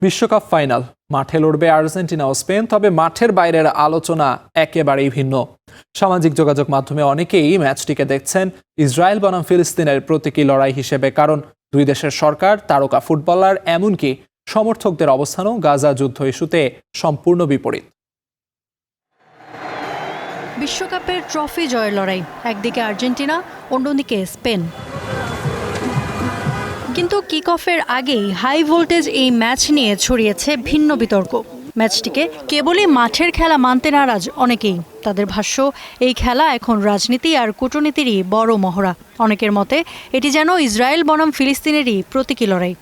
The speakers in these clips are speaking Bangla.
বিশ্বকাপ ফাইনাল মাঠে লড়বে আর্জেন্টিনা ও স্পেন, তবে মাঠের বাইরের আলোচনা একেবারেই ভিন্ন। সামাজিক যোগাযোগ মাধ্যমে অনেকেই ম্যাচটিকে দেখছেন ইসরায়েল বনাম ফিলিস্তিনের প্রতীকী লড়াই হিসেবে, কারণ দুই দেশের সরকার, তারকা ফুটবলার, এমনকি সমর্থকদের অবস্থানও গাজা যুদ্ধ ইস্যুতে সম্পূর্ণ বিপরীত। বিশ্বকাপের ট্রফি জয়ের লড়াই, একদিকে আর্জেন্টিনা, অন্যদিকে স্পেন। কিন্তু কিক অফের আগেই হাই ভোল্টেজ এই ম্যাচ নিয়ে ছড়িয়েছে ভিন্ন বিতর্ক। ম্যাচটিকে কেবলই মাঠের খেলা মানতে নারাজ অনেকেই। তাদের ভাষ্য, এই খেলা এখন রাজনীতি আর কূটনীতিরই বড় মহড়া। অনেকের মতে এটি যেন ইসরায়েল বনাম ফিলিস্তিনেরই প্রতীকী লড়াই।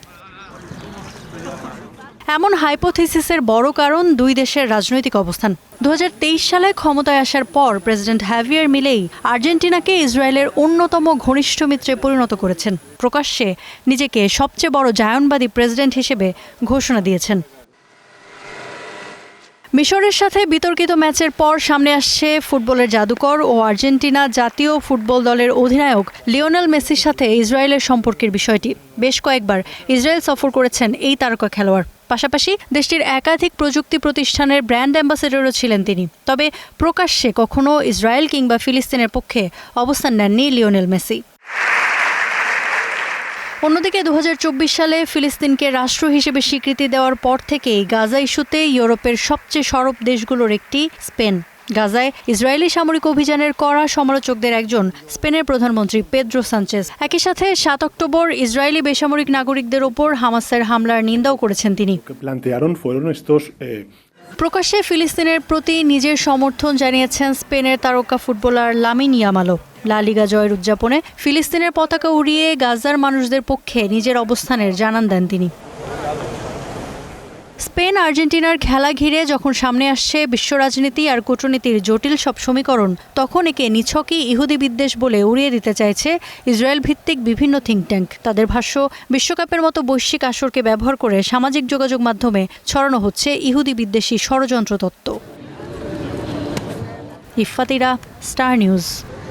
এমন হাইপোথিসিসের বড় কারণ দুই দেশের রাজনৈতিক অবস্থান। 2023 সালে ক্ষমতায় আসার পর প্রেসিডেন্ট হ্যাভিয়ার মিলেই আর্জেন্টিনাকে ইসরায়েলের অন্যতম ঘনিষ্ঠ মিত্রে পরিণত করেছেন। প্রকাশ্যে নিজেকে সবচেয়ে বড় জায়নবাদী প্রেসিডেন্ট হিসেবে ঘোষণা দিয়েছেন। মিশরের সাথে বিতর্কিত ম্যাচের পর সামনে আসছে ফুটবলের জাদুকর ও আর্জেন্টিনা জাতীয় ফুটবল দলের অধিনায়ক লিওনেল মেসির সাথে ইসরায়েলের সম্পর্কের বিষয়টি। বেশ কয়েকবার ইসরায়েল সফর করেছেন এই তারকা খেলোয়াড়। পাশাপাশি দেশটির একাধিক প্রযুক্তি প্রতিষ্ঠানের ব্র্যান্ড অ্যাম্বাসেডরও ছিলেন তিনি। তবে প্রকাশ্যে কখনো ইসরায়েল কিংবা ফিলিস্তিনের পক্ষে অবস্থান নেননি লিওনেল মেসি। অন্যদিকে 2024 সালে ফিলিস্তিনকে রাষ্ট্র হিসেবে স্বীকৃতি দেওয়ার পর থেকেই গাজা ইস্যুতে ইউরোপের সবচেয়ে সরব দেশগুলোর একটি স্পেন। গাজায় ইসরায়েলি সামরিক অভিযানের কড়া সমালোচকদের একজন স্পেনের প্রধানমন্ত্রী পেদ্রো সানচেজ। একই সাথে 7 অক্টোবর ইসরায়েলি বেসামরিক নাগরিকদের ওপর হামাসের হামলার নিন্দাও করেছেন তিনি। প্রকাশ্যে ফিলিস্তিনের প্রতি নিজের সমর্থন জানিয়েছেন স্পেনের তারকা ফুটবলার লামিন ইয়ামালও। লা লিগা জয়ের উদযাপনে ফিলিস্তিনের পতাকা উড়িয়ে গাজার মানুষদের পক্ষে নিজের অবস্থানের জানান দেন তিনি। স্পেন আর্জেন্টিনার খেলা ঘিরে যখন সামনে আসছে বিশ্ব রাজনীতি আর কূটনীতির জটিল সব সমীকরণ, তখন একে নিছকই ইহুদি বিদ্বেষ বলে উড়িয়ে দিতে চাইছে ইসরায়েল ভিত্তিক বিভিন্ন থিঙ্ক ট্যাঙ্ক। তাদের ভাষ্য, বিশ্বকাপের মতো বৈশ্বিক আসরকে ব্যবহার করে সামাজিক যোগাযোগ মাধ্যমে ছড়ানো হচ্ছে ইহুদি বিদ্বেষী ষড়যন্ত্র তত্ত্ব। ইফাতিরা, স্টার নিউজ।